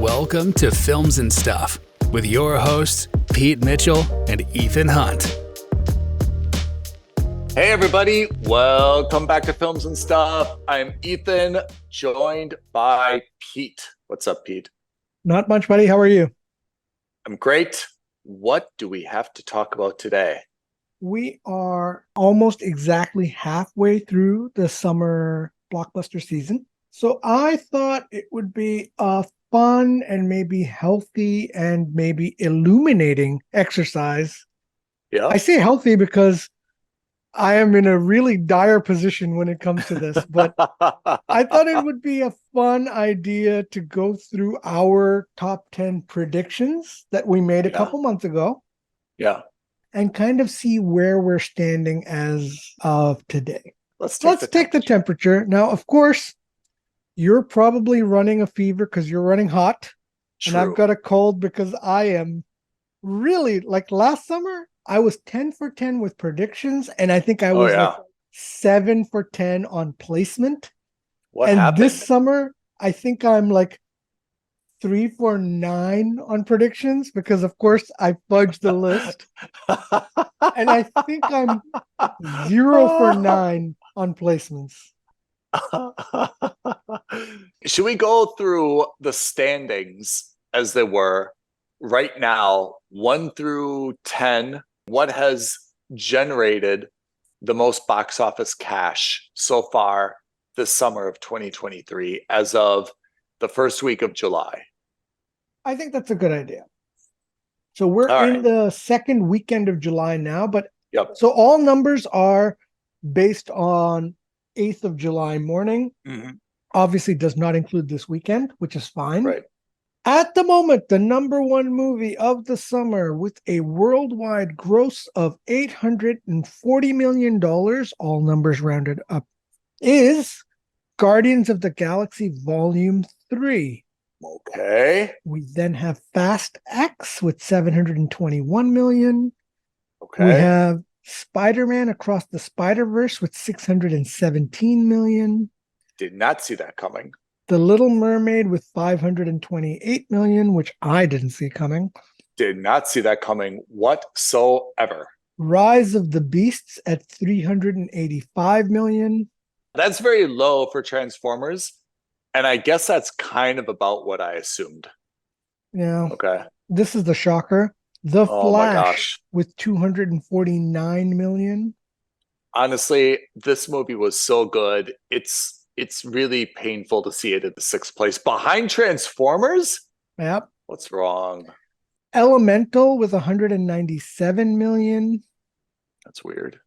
Welcome to Films and Stuff with your hosts, Pete Mitchell and Ethan Hunt. Hey everybody, welcome back to Films and Stuff. I'm Ethan, joined by Pete. What's up, Pete? Not much, buddy. How are you? I'm great. What do we have to talk about today? We are almost exactly halfway through the summer blockbuster season. So I thought it would be a fun and maybe healthy and maybe illuminating exercise. Yeah. I say healthy because I am in a really dire position when it comes to this, but I thought it would be a fun idea to go through our top 10 predictions that we made a couple months ago. Yeah. And kind of see where we're standing as of today. Let's take the temperature. Now, of course, you're probably running a fever because you're running hot. True. And I've got a cold because I am really, like last summer, I was 10 for 10 with predictions. And I think I was like 7 for 10 on placement. What happened? This summer, I think I'm like 3 for 9 on predictions because, of course, I fudged the list. And I think I'm 0 for 9 on placements. Should we go through the standings as they were right now, 1 through 10? What has generated the most box office cash so far this summer of 2023 as of the first week of July? I think that's a good idea. So we're in the second weekend of July now, but so all numbers are based on 8th of July morning. Mm-hmm. Obviously does not include this weekend, which is fine. Right. At the moment, the number one movie of the summer with a worldwide gross of $840 million, all numbers rounded up, is Guardians of the Galaxy Volume 3. Okay. We then have Fast X with 721 million. Okay. We have Spider-Man Across the Spider-Verse with 617 million. Did not see that coming. The Little Mermaid with 528 million, which I didn't see coming. Did not see that coming whatsoever. Rise of the Beasts at 385 million. That's very low for Transformers. And I guess that's kind of about what I assumed. Yeah. Okay. This is the shocker. The Flash with 249 million. Honestly, this movie was so good. It's really painful to see it at the 6th place. Behind Transformers? Yep. What's wrong? Elemental with 197 million. That's weird.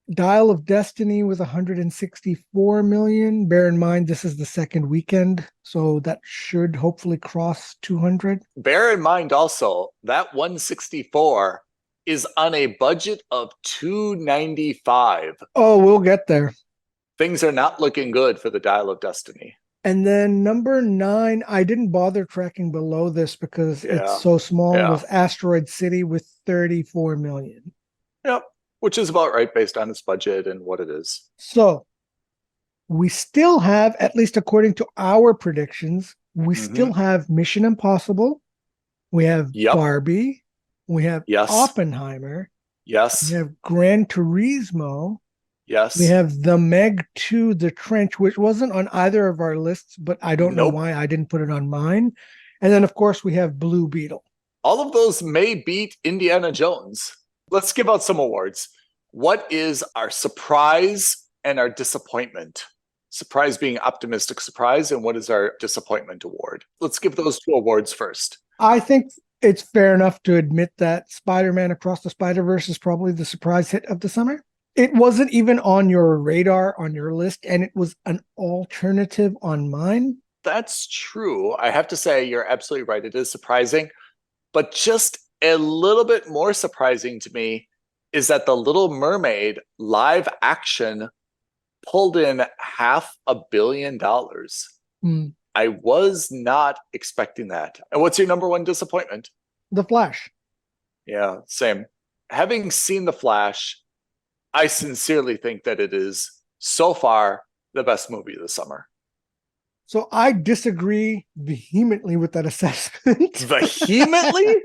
Dial of Destiny with 164 million. Bear in mind, this is the second weekend, so that should hopefully cross 200. Bear in mind also, that 164 is on a budget of 295. Oh, we'll get there. Things are not looking good for the Dial of Destiny. And then number 9, I didn't bother tracking below this because it's so small, was Asteroid City with 34 million. Yep. Which is about right based on its budget and what it is. So we still have, at least according to our predictions, we still have Mission Impossible. We have Barbie. We have Oppenheimer. Yes. We have Gran Turismo. Yes. We have The Meg 2, The Trench, which wasn't on either of our lists, but I don't know why I didn't put it on mine. And then, of course, we have Blue Beetle. All of those may beat Indiana Jones. Let's give out some awards. What is our surprise and our disappointment? Surprise being optimistic surprise, and what is our disappointment award? Let's give those 2 awards first. I think it's fair enough to admit that Spider-Man Across the Spider-Verse is probably the surprise hit of the summer. It wasn't even on your radar, on your list, and it was an alternative on mine. That's true. I have to say, you're absolutely right. It is surprising, but just a little bit more surprising to me is that The Little Mermaid live action pulled in $500 million. I was not expecting that. And what's your number one disappointment? The Flash. Yeah, same. Having seen The Flash, I sincerely think that it is so far the best movie of the summer. So I disagree vehemently with that assessment. Vehemently?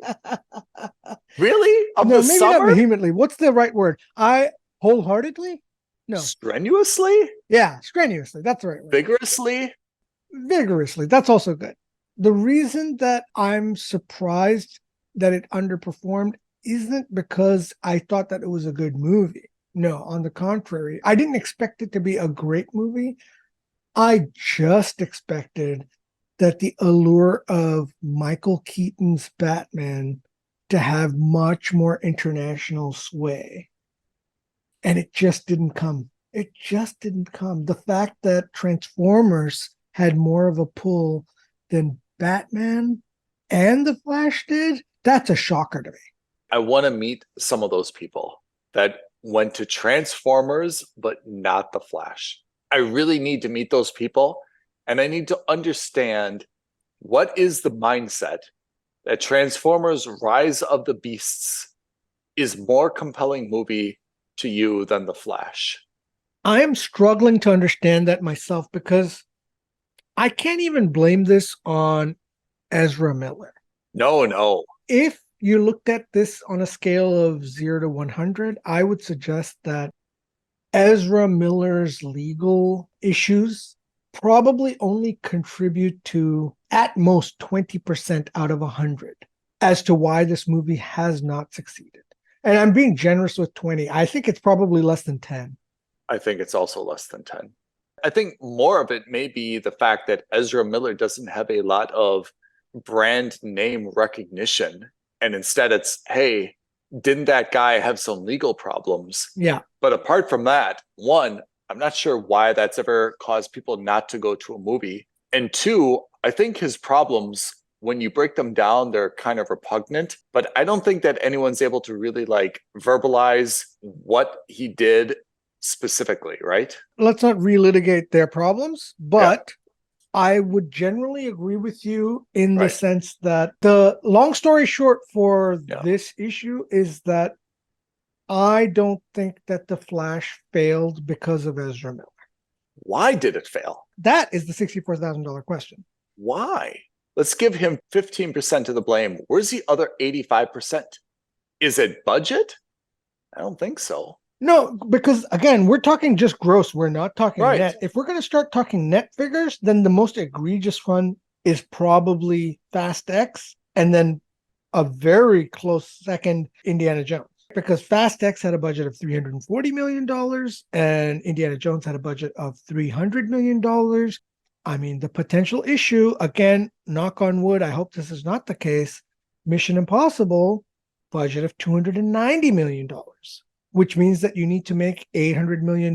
Really? Of No, the maybe summer? not vehemently. What's the right word? I wholeheartedly? No. Strenuously? Yeah, strenuously. That's the right word. Vigorously? Vigorously. That's also good. The reason that I'm surprised that it underperformed isn't because I thought that it was a good movie. No, on the contrary, I didn't expect it to be a great movie. I just expected that the allure of Michael Keaton's Batman to have much more international sway. And it just didn't come. It just didn't come. The fact that Transformers had more of a pull than Batman and The Flash did, that's a shocker to me. I want to meet some of those people that went to Transformers, but not The Flash. I really need to meet those people, and I need to understand what is the mindset that Transformers Rise of the Beasts is more compelling movie to you than The Flash. I am struggling to understand that myself because I can't even blame this on Ezra Miller. No. If you looked at this on a scale of 0 to 100, I would suggest that Ezra Miller's legal issues probably only contribute to at most 20% out of 100 as to why this movie has not succeeded. And I'm being generous with 20. I think it's probably less than 10. I think it's also less than 10. I think more of it may be the fact that Ezra Miller doesn't have a lot of brand name recognition. And instead it's, hey, didn't that guy have some legal problems? Yeah. But apart from that, one, I'm not sure why that's ever caused people not to go to a movie. And two, I think his problems, when you break them down, they're kind of repugnant. But I don't think that anyone's able to really like verbalize what he did specifically, right? Let's not relitigate their problems, but I would generally agree with you in the sense that the long story short for this issue is that I don't think that The Flash failed because of Ezra Miller. Why did it fail? That is the $64,000 question. Why? Let's give him 15% of the blame. Where's the other 85%? Is it budget? I don't think so. No, because again, we're talking just gross. We're not talking net. If we're going to start talking net figures, then the most egregious one is probably Fast X, and then a very close second, Indiana Jones. Because Fast X had a budget of $340 million and Indiana Jones had a budget of $300 million. I mean, the potential issue, again, knock on wood, I hope this is not the case. Mission Impossible, budget of $290 million, which means that you need to make $800 million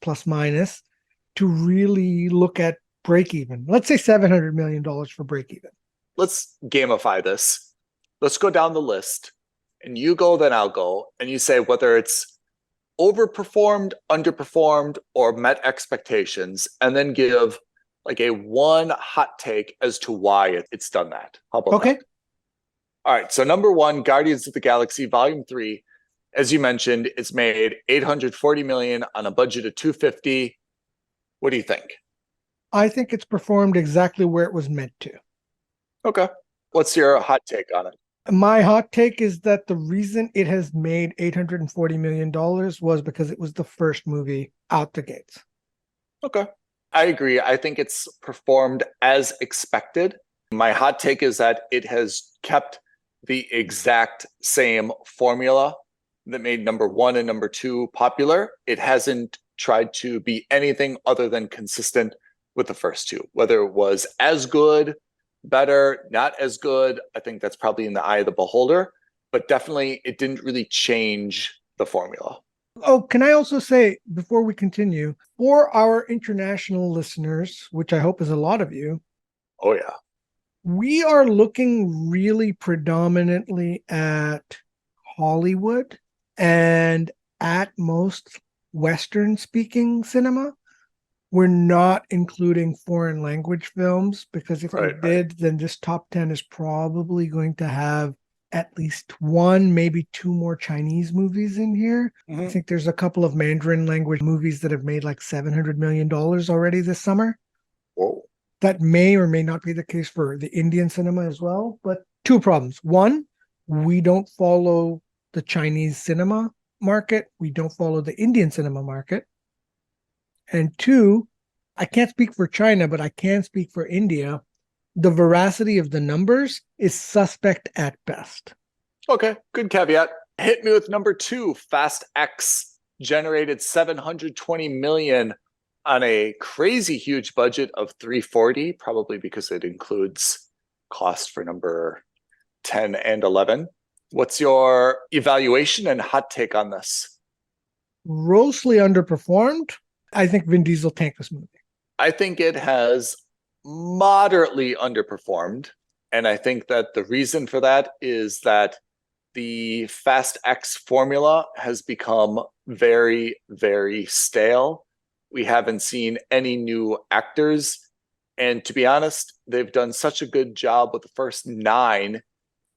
plus minus to really look at break even. Let's say $700 million for break even. Let's gamify this. Let's go down the list. And you go, then I'll go. And you say whether it's overperformed, underperformed, or met expectations, and then give like a one hot take as to why it's done that. How about that? All right. So number one, Guardians of the Galaxy Volume 3. As you mentioned, it's made $840 million on a budget of $250. What do you think? I think it's performed exactly where it was meant to. Okay. What's your hot take on it? My hot take is that the reason it has made $840 million was because it was the first movie out the gates. Okay. I agree. I think it's performed as expected. My hot take is that it has kept the exact same formula that made number one and number two popular. It hasn't tried to be anything other than consistent with the first two, whether it was as good, better, not as good. I think that's probably in the eye of the beholder, but definitely it didn't really change the formula. Oh, can I also say, before we continue, for our international listeners, which I hope is a lot of you. Oh, yeah. We are looking really predominantly at Hollywood and at most Western speaking cinema. We're not including foreign language films because if we did, then this top 10 is probably going to have at least one, maybe two more Chinese movies in here. I think there's a couple of Mandarin language movies that have made like $700 million already this summer. Whoa. That may or may not be the case for the Indian cinema as well. But two problems. One, we don't follow the Chinese cinema market. We don't follow the Indian cinema market. And two, I can't speak for China, but I can speak for India. The veracity of the numbers is suspect at best. Okay, good caveat. Hit me with number 2. Fast X generated $720 million on a crazy huge budget of $340, probably because it includes cost for number 10 and 11. What's your evaluation and hot take on this? Grossly underperformed. I think Vin Diesel tanked this movie. I think it has moderately underperformed. And I think that the reason for that is that the Fast X formula has become very, very stale. We haven't seen any new actors. And to be honest, they've done such a good job with the first 9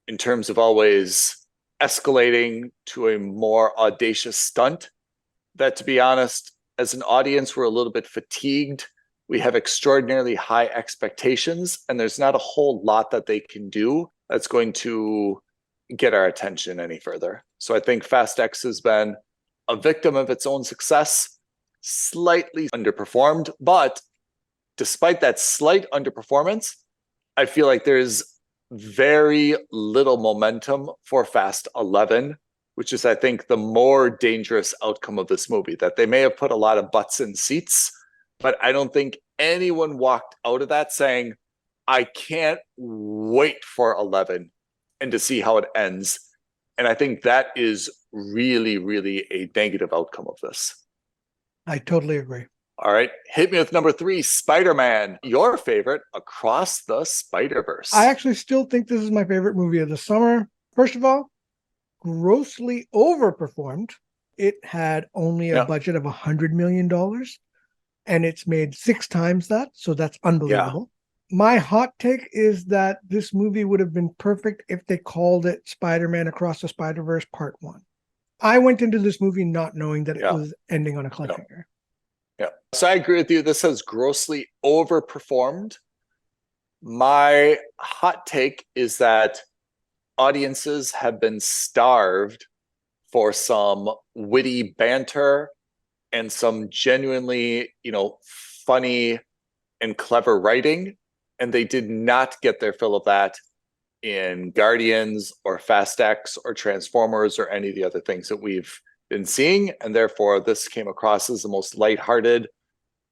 in terms of always escalating to a more audacious stunt that, to be honest, as an audience, we're a little bit fatigued. We have extraordinarily high expectations, and there's not a whole lot that they can do that's going to get our attention any further. So I think Fast X has been a victim of its own success, slightly underperformed. But despite that slight underperformance, I feel like there's very little momentum for Fast 11, which is, I think, the more dangerous outcome of this movie, that they may have put a lot of butts in seats, but I don't think anyone walked out of that saying, I can't wait for 11 and to see how it ends. And I think that is really, really a negative outcome of this. I totally agree. All right. Hit me with number 3, Spider-Man, your favorite Across the Spider-Verse. I actually still think this is my favorite movie of the summer. First of all, grossly overperformed. It had only a budget of $100 million, and it's made 6 times that. So that's unbelievable. My hot take is that this movie would have been perfect if they called it Spider-Man Across the Spider-Verse Part 1. I went into this movie not knowing that it was ending on a cliffhanger. Yeah. So I agree with you. This has grossly overperformed. My hot take is that audiences have been starved for some witty banter and some genuinely, funny and clever writing. And they did not get their fill of that in Guardians or Fast X or Transformers or any of the other things that we've been seeing. And therefore, this came across as the most lighthearted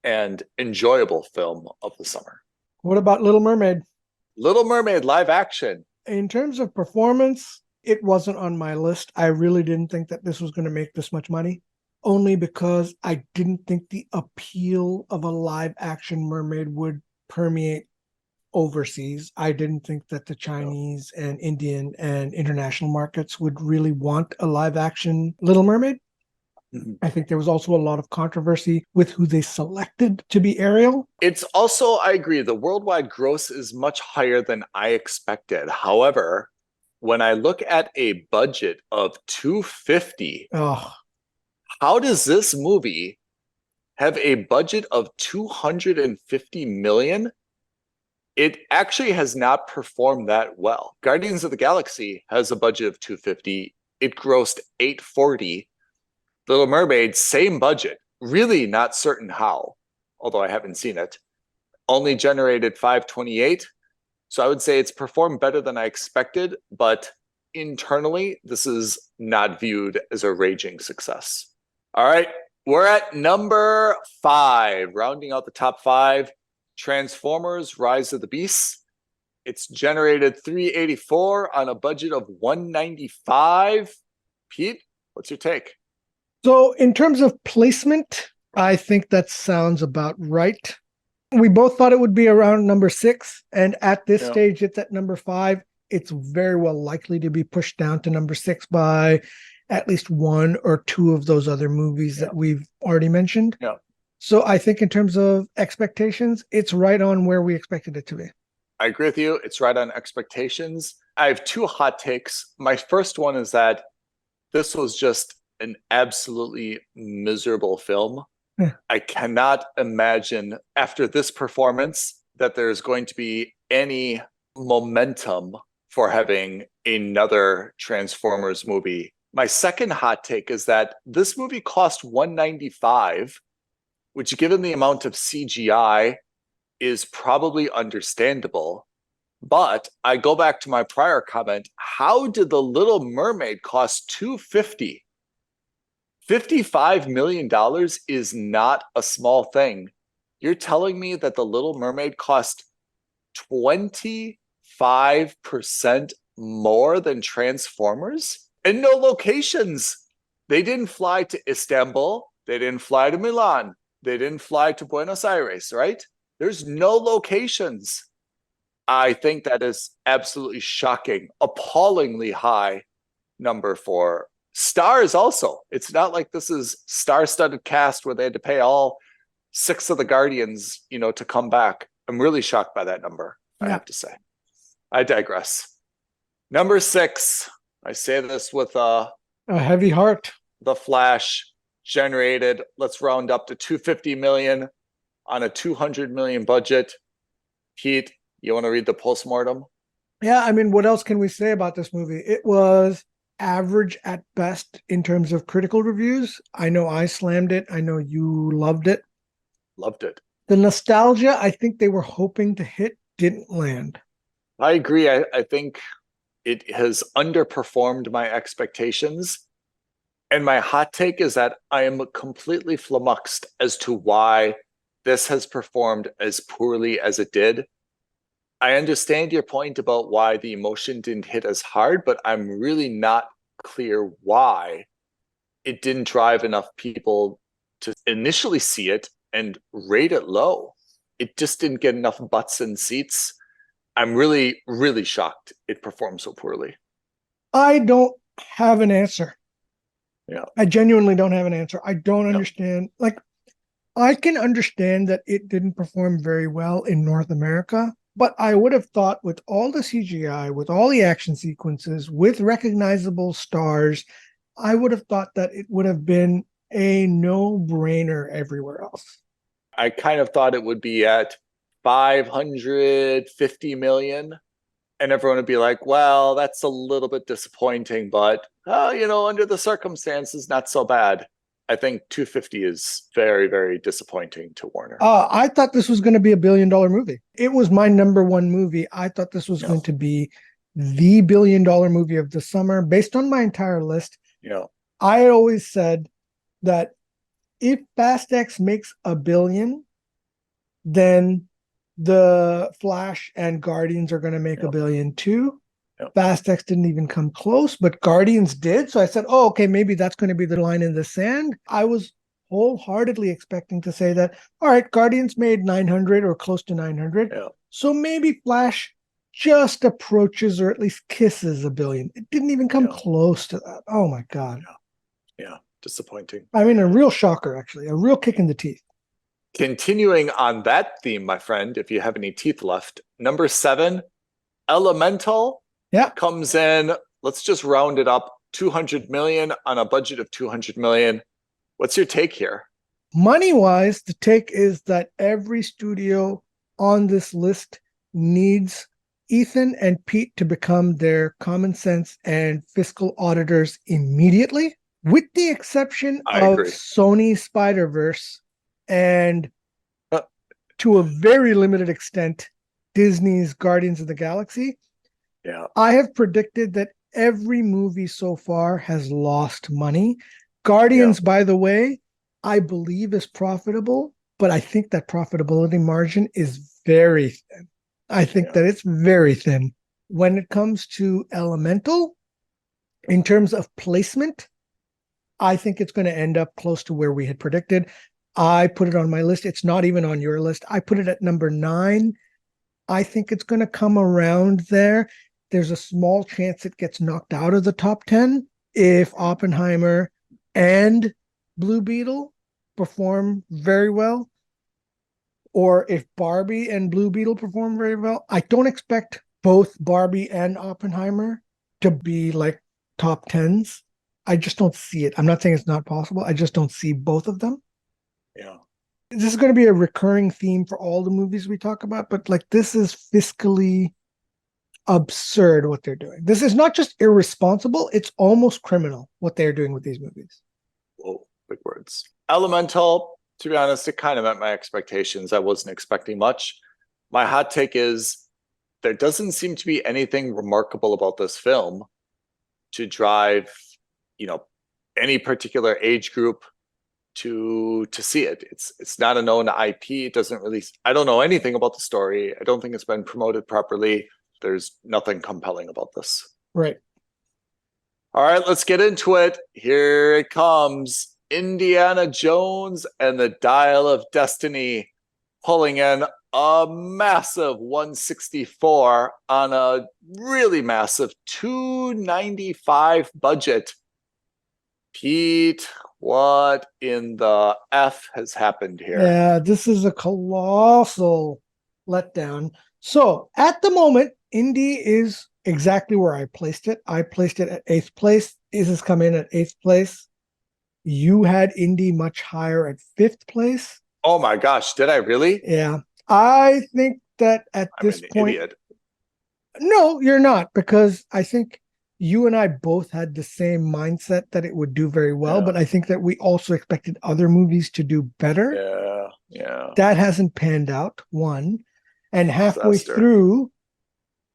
and enjoyable film of the summer. What about Little Mermaid? Little Mermaid live action. In terms of performance, it wasn't on my list. I really didn't think that this was going to make this much money, only because I didn't think the appeal of a live action mermaid would permeate overseas. I didn't think that the Chinese and Indian and international markets would really want a live action Little Mermaid. I think there was also a lot of controversy with who they selected to be Ariel. It's also, I agree, the worldwide gross is much higher than I expected. However, when I look at a budget of $250, how does this movie have a budget of $250 million? It actually has not performed that well. Guardians of the Galaxy has a budget of $250. It grossed $840. Little Mermaid, same budget, really not certain how, although I haven't seen it, only generated $528. So I would say it's performed better than I expected, but internally, this is not viewed as a raging success. All right, we're at number 5, rounding out the top 5, Transformers Rise of the Beasts. It's generated $384 on a budget of $195. Pete, what's your take? So in terms of placement, I think that sounds about right. We both thought it would be around number 6. And at this stage, it's at number 5. It's very well likely to be pushed down to number 6 by at least 1 or 2 of those other movies that we've already mentioned. So I think in terms of expectations, it's right on where we expected it to be. I agree with you. It's right on expectations. I have 2 hot takes. My first one is that this was just an absolutely miserable film. I cannot imagine after this performance that there's going to be any momentum for having another Transformers movie. My second hot take is that this movie cost $195, which given the amount of CGI is probably understandable. But I go back to my prior comment. How did The Little Mermaid cost $250? $55 million is not a small thing. You're telling me that The Little Mermaid cost 25% more than Transformers? And no locations. They didn't fly to Istanbul. They didn't fly to Milan. They didn't fly to Buenos Aires, right? There's no locations. I think that is absolutely shocking. Appallingly high number for stars also. It's not like this is star-studded cast where they had to pay all 6 of the Guardians, to come back. I'm really shocked by that number, I have to say. I digress. Number 6, I say this with a heavy heart. The Flash generated, let's round up to 250 million on a 200 million budget. Pete, you want to read the postmortem? Yeah, I mean, what else can we say about this movie? It was average at best in terms of critical reviews. I know I slammed it. I know you loved it. Loved it. The nostalgia I think they were hoping to hit didn't land. I agree. I think it has underperformed my expectations. And my hot take is that I am completely flummoxed as to why this has performed as poorly as it did. I understand your point about why the emotion didn't hit as hard, but I'm really not clear why it didn't drive enough people to initially see it and rate it low. It just didn't get enough butts in seats. I'm really, really shocked it performed so poorly. I don't have an answer. Yeah. I genuinely don't have an answer. I don't understand. Like, I can understand that it didn't perform very well in North America, but I would have thought with all the CGI, with all the action sequences, with recognizable stars, I would have thought that it would have been a no-brainer everywhere else. I kind of thought it would be at 550 million, and everyone would be like, well, that's a little bit disappointing, but, under the circumstances, not so bad. I think 250 is very, very disappointing to Warner. I thought this was going to be $1 billion movie. It was my number one movie. I thought this was going to be the $1 billion movie of the summer based on my entire list. Yeah. I always said that if Fast X makes $1 billion, then the Flash and Guardians are going to make $1 billion too. Yep. Fast X didn't even come close, but Guardians did. So I said, oh, okay, maybe that's going to be the line in the sand. I was wholeheartedly expecting to say that, all right, Guardians made 900 or close to 900. Yeah. So maybe Flash just approaches or at least kisses $1 billion. It didn't even come close to that. Oh my God. Yeah. Disappointing. I mean, a real shocker, actually, a real kick in the teeth. Continuing on that theme, my friend, if you have any teeth left, number 7, Elemental comes in, let's just round it up, 200 million on a budget of 200 million. What's your take here? Money-wise, the take is that every studio on this list needs Ethan and Pete to become their common sense and fiscal auditors immediately, with the exception of Sony Spider-Verse and to a very limited extent, Disney's Guardians of the Galaxy. Yeah. I have predicted that every movie so far has lost money. Guardians, by the way, I believe is profitable, but I think that profitability margin is very thin. I think that it's very thin. When it comes to Elemental, in terms of placement, I think it's going to end up close to where we had predicted. I put it on my list. It's not even on your list. I put it at number 9. I think it's going to come around there. There's a small chance it gets knocked out of the top 10 if Oppenheimer and Blue Beetle perform very well, or if Barbie and Blue Beetle perform very well. I don't expect both Barbie and Oppenheimer to be like top 10s. I just don't see it. I'm not saying it's not possible. I just don't see both of them. Yeah. this is going to be a recurring theme for all the movies we talk about, but like this is fiscally absurd what they're doing. This is not just irresponsible, it's almost criminal what they're doing with these movies. Whoa, big words. Elemental, to be honest, it kind of met my expectations. I wasn't expecting much. My hot take is there doesn't seem to be anything remarkable about this film to drive, any particular age group to see it. It's not a known IP. It doesn't really, I don't know anything about the story. I don't think it's been promoted properly. There's nothing compelling about this. Right. All right, let's get into it. Here it comes. Indiana Jones and the Dial of Destiny, pulling in a massive 164 on a really massive 295 budget. Pete, what in the F has happened here? Yeah, this is a colossal letdown. So at the moment, Indy is exactly where I placed it. I placed it at 8th place. This has come in at 8th place. You had Indy much higher at 5th place. Oh my gosh, did I really? Yeah. I think that at this point, idiot. No, you're not, because I think you and I both had the same mindset that it would do very well, but I think that we also expected other movies to do better. Yeah. That hasn't panned out, one. And halfway through,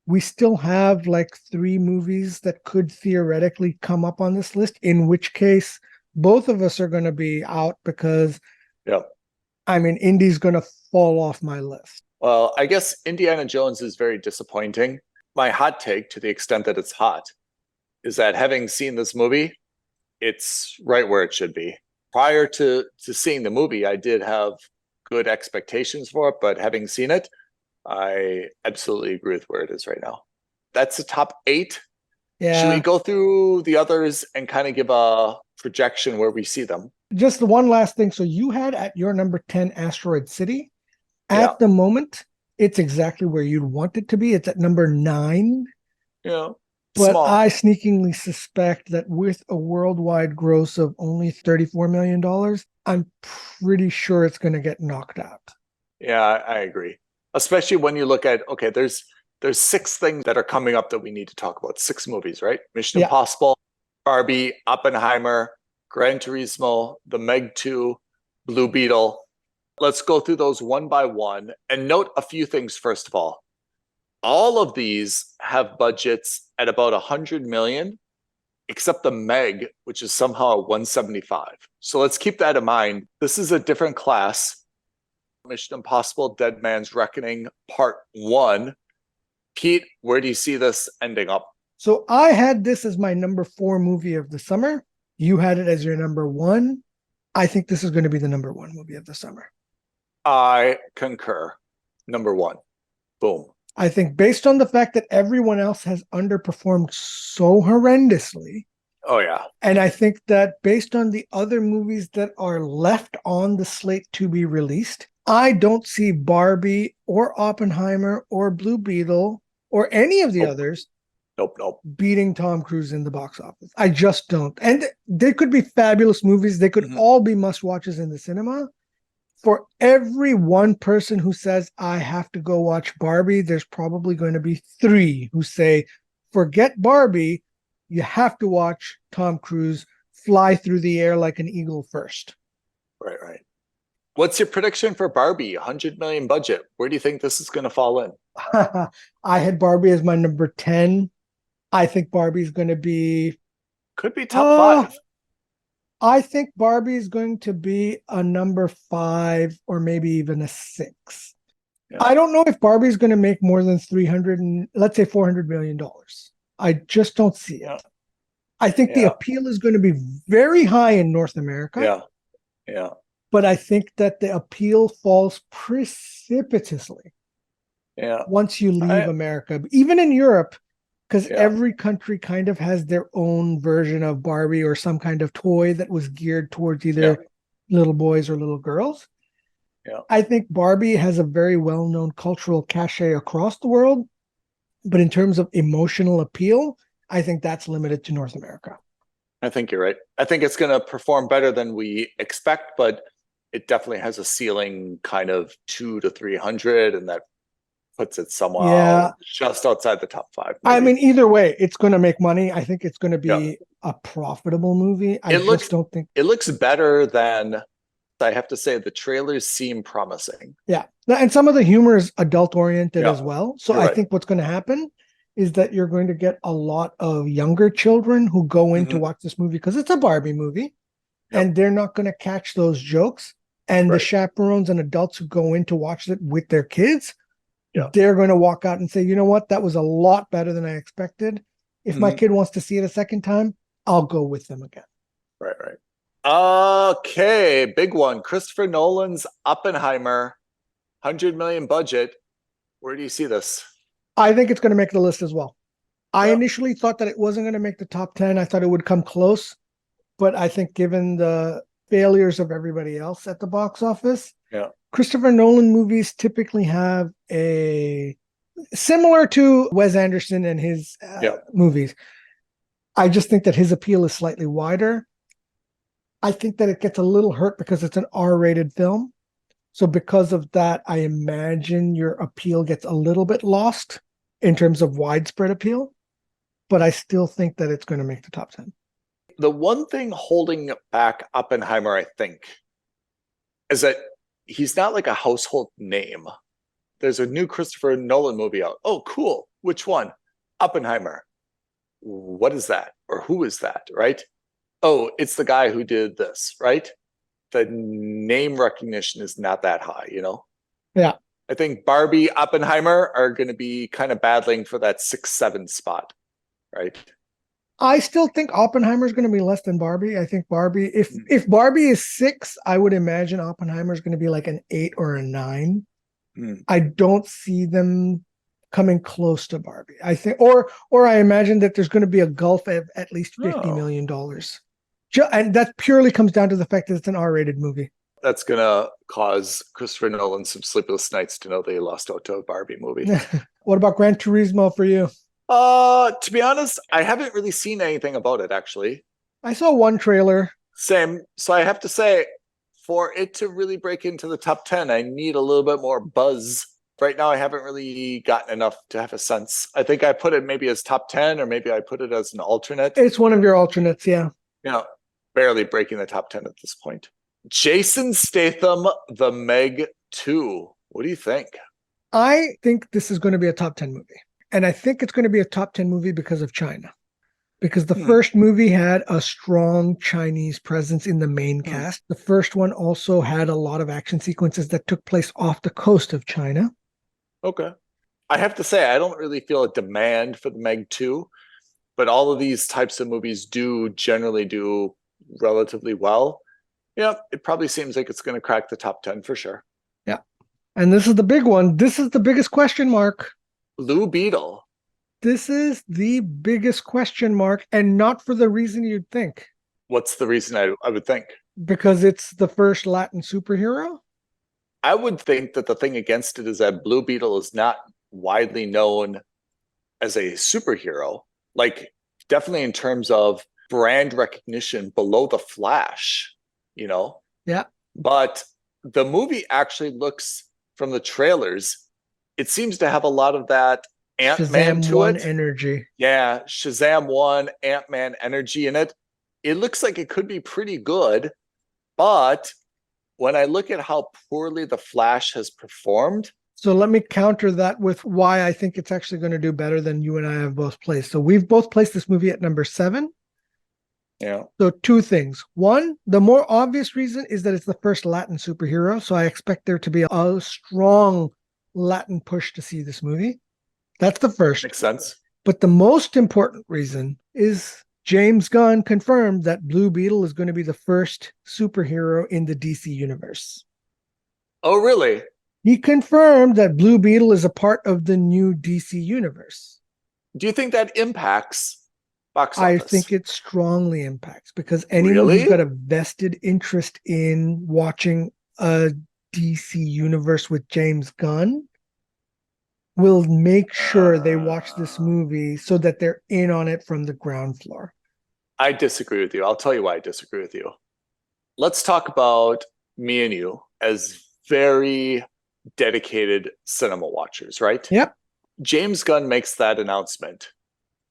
we still have like 3 movies that could theoretically come up on this list, in which case both of us are going to be out because, Indy's going to fall off my list. Well, I guess Indiana Jones is very disappointing. My hot take, to the extent that it's hot, is that having seen this movie, it's right where it should be. Prior to seeing the movie, I did have good expectations for it, but having seen it, I absolutely agree with where it is right now. That's the top 8. Yeah. Should we go through the others and kind of give a projection where we see them? Just the one last thing. So you had at your number 10 Asteroid City. At the moment, it's exactly where you'd want it to be. It's at number 9. Yeah. But small. I sneakingly suspect that with a worldwide gross of only $34 million, I'm pretty sure it's going to get knocked out. Yeah, I agree. Especially when you look at, okay, there's 6 things that are coming up that we need to talk about. 6 movies, right? Mission Impossible, Barbie, Oppenheimer, Gran Turismo, The Meg 2, Blue Beetle. Let's go through those one by one and note a few things first of all. All of these have budgets at about 100 million, except the Meg, which is somehow 175. So let's keep that in mind. This is a different class. Mission Impossible Dead Man's Reckoning Part 1. Pete, where do you see this ending up? So I had this as my number 4 movie of the summer. You had it as your number 1. I think this is going to be the number 1 movie of the summer. I concur. Number 1. Boom. I think based on the fact that everyone else has underperformed so horrendously. Oh, yeah. And I think that based on the other movies that are left on the slate to be released, I don't see Barbie or Oppenheimer or Blue Beetle or any of the others beating Tom Cruise in the box office. I just don't. And they could be fabulous movies. They could all be must-watches in the cinema. For every one person who says, I have to go watch Barbie, there's probably going to be 3 who say, forget Barbie, you have to watch Tom Cruise fly through the air like an eagle first. Right. What's your prediction for Barbie? 100 million budget. Where do you think this is going to fall in? I had Barbie as my number 10. I think Barbie's going to be... Could be top 5. I think Barbie is going to be a number 5 or maybe even a 6. Yeah. I don't know if Barbie is going to make more than $400 million. I just don't see it. I think the appeal is going to be very high in North America. Yeah. But I think that the appeal falls precipitously once you leave America. Even in Europe, because every country kind of has their own version of Barbie or some kind of toy that was geared towards either little boys or little girls. Yeah. I think Barbie has a very well-known cultural cachet across the world. But in terms of emotional appeal, I think that's limited to North America. I think you're right. I think it's going to perform better than we expect, but it definitely has a ceiling kind of 200 to 300, and that puts it somewhere just outside the top 5. Maybe. I mean, either way, it's going to make money. I think it's going to be a profitable movie. I don't think it looks better than. I have to say the trailers seem promising. Yeah, and some of the humor is adult oriented as well. So I think what's going to happen is that you're going to get a lot of younger children who go in to watch this movie because it's a Barbie movie, and they're not going to catch those jokes. And the chaperones and adults who go in to watch it with their kids, they're going to walk out and say, you know what, that was a lot better than I expected. If my kid wants to see it a second time, I'll go with them again. Right. Okay, big one. Christopher Nolan's Oppenheimer, 100 million budget. Where do you see this? I think it's going to make the list as well. I initially thought that it wasn't going to make the top 10. I thought it would come close, but I think given the failures of everybody else at the box office, Christopher Nolan movies typically have a similar to Wes Anderson and his movies. I just think that his appeal is slightly wider. I think that it gets a little hurt because it's an R-rated film. So because of that, I imagine your appeal gets a little bit lost in terms of widespread appeal. But I still think that it's going to make the top 10. The one thing holding back Oppenheimer, I think, is that he's not like a household name. There's a new Christopher Nolan movie out. Oh, cool. Which one? Oppenheimer. What is that? Or who is that, right? Oh, it's the guy who did this, right? The name recognition is not that high, Yeah. I think Barbie, Oppenheimer are going to be kind of battling for that 6-7 spot, right? I still think Oppenheimer is going to be less than Barbie. I think Barbie, if Barbie is 6, I would imagine Oppenheimer is going to be like an 8 or a 9. I don't see them coming close to Barbie. I think, or I imagine that there's going to be a gulf of at least $50 million. And that purely comes down to the fact that it's an R-rated movie. That's going to cause Christopher Nolan some sleepless nights to know they lost out to a Barbie movie. What about Gran Turismo for you? To be honest, I haven't really seen anything about it, actually. I saw one trailer. Same. So I have to say, for it to really break into the top 10, I need a little bit more buzz. Right now, I haven't really gotten enough to have a sense. I think I put it maybe as top 10, or maybe I put it as an alternate. It's one of your alternates, yeah. Barely breaking the top 10 at this point. Jason Statham, The Meg 2. What do you think? I think this is going to be a top 10 movie. And I think it's going to be a top 10 movie because of China. Because the first movie had a strong Chinese presence in the main cast. The first one also had a lot of action sequences that took place off the coast of China. Okay. I have to say, I don't really feel a demand for The Meg 2. But all of these types of movies generally do relatively well. It probably seems like it's going to crack the top 10 for sure. Yeah. And this is the big one. This is the biggest question mark. Blue Beetle. This is the biggest question mark, and not for the reason you'd think. What's the reason I would think? Because it's the first Latin superhero? I would think that the thing against it is that Blue Beetle is not widely known as a superhero. Like, definitely in terms of brand recognition below the Flash, Yeah. But the movie actually looks, from the trailers, it seems to have a lot of that Ant-Man to it. Energy. Yeah, Shazam 1, Ant-Man energy in it. It looks like it could be pretty good, but when I look at how poorly the Flash has performed. So let me counter that with why I think it's actually going to do better than you and I have both placed. So we've both placed this movie at number 7. Yeah. So 2 things. One, the more obvious reason is that it's the first Latin superhero. So I expect there to be a strong Latin push to see this movie. That's the first. Makes sense. But the most important reason is James Gunn confirmed that Blue Beetle is going to be the first superhero in the DC universe. Oh, really? He confirmed that Blue Beetle is a part of the new DC universe. Do you think that impacts box office? I think it strongly impacts, because anyone who's got a vested interest in watching a DC universe with James Gunn will make sure they watch this movie so that they're in on it from the ground floor. I disagree with you. I'll tell you why I disagree with you. Let's talk about me and you as very dedicated cinema watchers, right? Yep. James Gunn makes that announcement.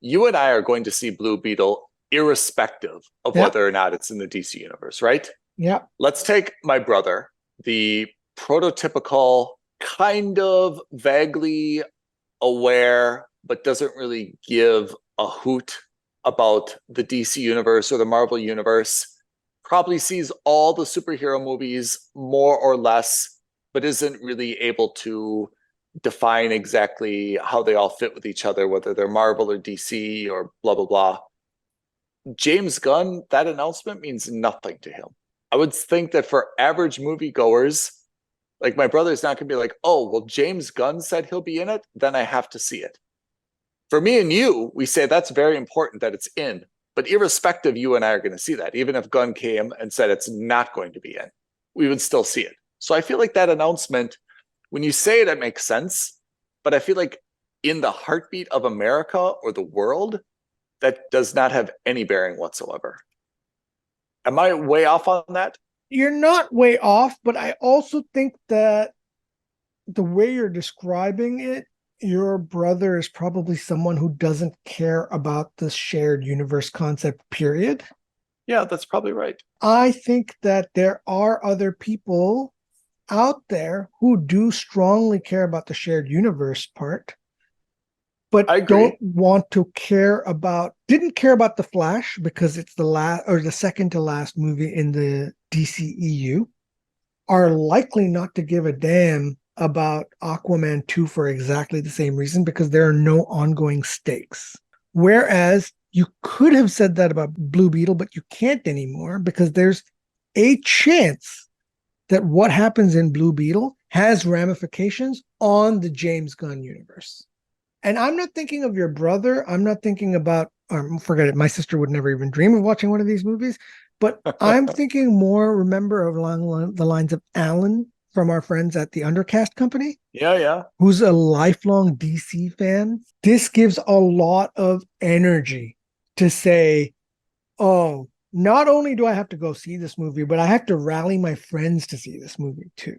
You and I are going to see Blue Beetle irrespective of whether or not it's in the DC universe, right? Yeah. Let's take my brother, the prototypical, kind of vaguely aware, but doesn't really give a hoot about the DC universe or the Marvel universe. Probably sees all the superhero movies more or less, but isn't really able to define exactly how they all fit with each other, whether they're Marvel or DC or blah, blah, blah. James Gunn, that announcement means nothing to him. I would think that for average moviegoers, like my brother's not going to be like, oh, well, James Gunn said he'll be in it, then I have to see it. For me and you, we say that's very important that it's in, but irrespective, you and I are going to see that. Even if Gunn came and said it's not going to be in, we would still see it. So I feel like that announcement, when you say it, it makes sense, but I feel like in the heartbeat of America or the world, that does not have any bearing whatsoever. Am I way off on that? You're not way off, but I also think that the way you're describing it, your brother is probably someone who doesn't care about the shared universe concept, period. Yeah, that's probably right. I think that there are other people out there who do strongly care about the shared universe part, but don't want to didn't care about The Flash because it's the last or the second to last movie in the DCEU, are likely not to give a damn about Aquaman 2 for exactly the same reason, because there are no ongoing stakes. Whereas you could have said that about Blue Beetle, but you can't anymore because there's a chance that what happens in Blue Beetle has ramifications on the James Gunn universe. And I'm not thinking of your brother. I'm not thinking about, forget it, my sister would never even dream of watching one of these movies. But I'm thinking more, remember, along the lines of Alan from our friends at the Undercast Company. Yeah. Who's a lifelong DC fan. This gives a lot of energy to say, oh, not only do I have to go see this movie, but I have to rally my friends to see this movie too.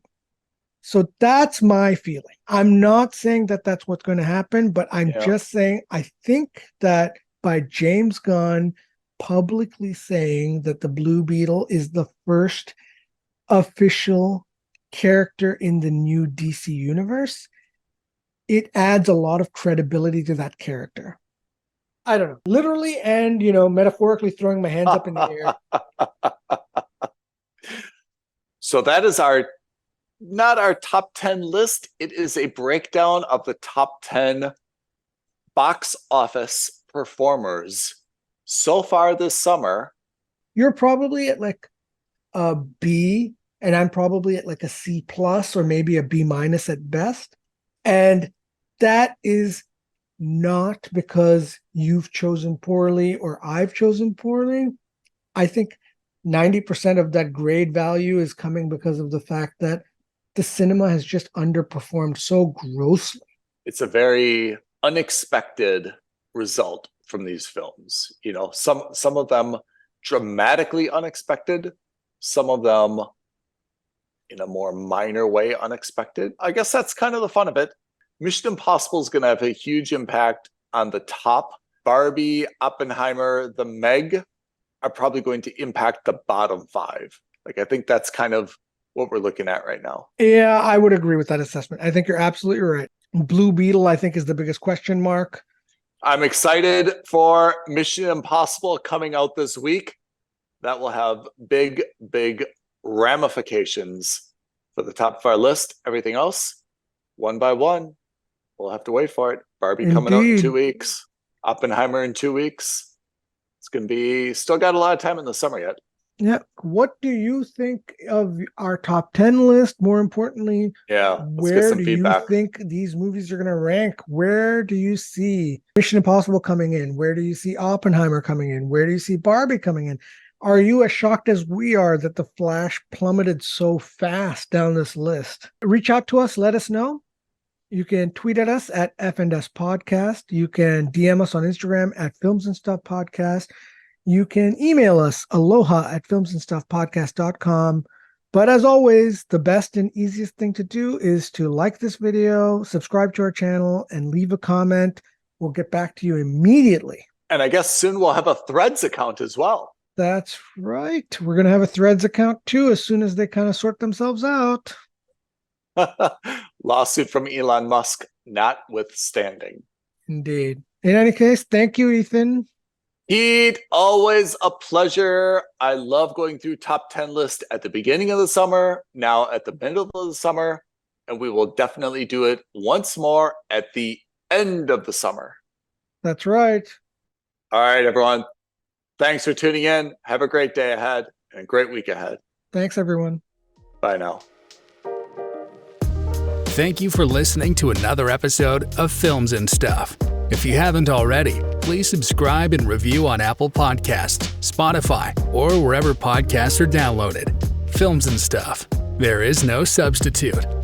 So that's my feeling. I'm not saying that that's what's going to happen, but I'm just saying I think that by James Gunn publicly saying that the Blue Beetle is the first official character in the new DC universe, it adds a lot of credibility to that character. I don't know, literally and, metaphorically throwing my hands up in the air. So that is not our top 10 list. It is a breakdown of the top 10 box office performers so far this summer. You're probably at like a B, and I'm probably at like a C plus or maybe a B minus at best. And that is not because you've chosen poorly or I've chosen poorly. I think 90% of that grade value is coming because of the fact that the cinema has just underperformed so grossly. It's a very unexpected result from these films. Some of them dramatically unexpected, some of them in a more minor way unexpected. I guess that's kind of the fun of it. Mission Impossible is going to have a huge impact on the top. Barbie, Oppenheimer, The Meg are probably going to impact the bottom 5. Like, I think that's kind of what we're looking at right now. Yeah, I would agree with that assessment. I think you're absolutely right. Blue Beetle, I think, is the biggest question mark. I'm excited for Mission Impossible coming out this week. That will have big, big ramifications for the top of our list. Everything else, one by one, we'll have to wait for it. Barbie coming out in 2 weeks. Oppenheimer in 2 weeks. It's going to be, still got a lot of time in the summer yet. Yeah. What do you think of our top 10 list? More importantly, where do you think these movies are going to rank? Where do you see Mission Impossible coming in? Where do you see Oppenheimer coming in? Where do you see Barbie coming in? Are you as shocked as we are that The Flash plummeted so fast down this list? Reach out to us. Let us know. You can tweet at us at FNS Podcast. You can DM us on Instagram at Films and Stuff Podcast. You can email us aloha@filmsandstuffpodcast.com. But as always, the best and easiest thing to do is to like this video, subscribe to our channel, and leave a comment. We'll get back to you immediately. And I guess soon we'll have a Threads account as well. That's right. We're going to have a Threads account too as soon as they kind of sort themselves out. Lawsuit from Elon Musk notwithstanding. Indeed. In any case, thank you, Ethan. Pete, always a pleasure. I love going through top 10 lists at the beginning of the summer, now at the middle of the summer, and we will definitely do it once more at the end of the summer. That's right. All right, everyone. Thanks for tuning in. Have a great day ahead and a great week ahead. Thanks, everyone. Bye now. Thank you for listening to another episode of Films and Stuff. If you haven't already, please subscribe and review on Apple Podcasts, Spotify, or wherever podcasts are downloaded. Films and Stuff. There is no substitute.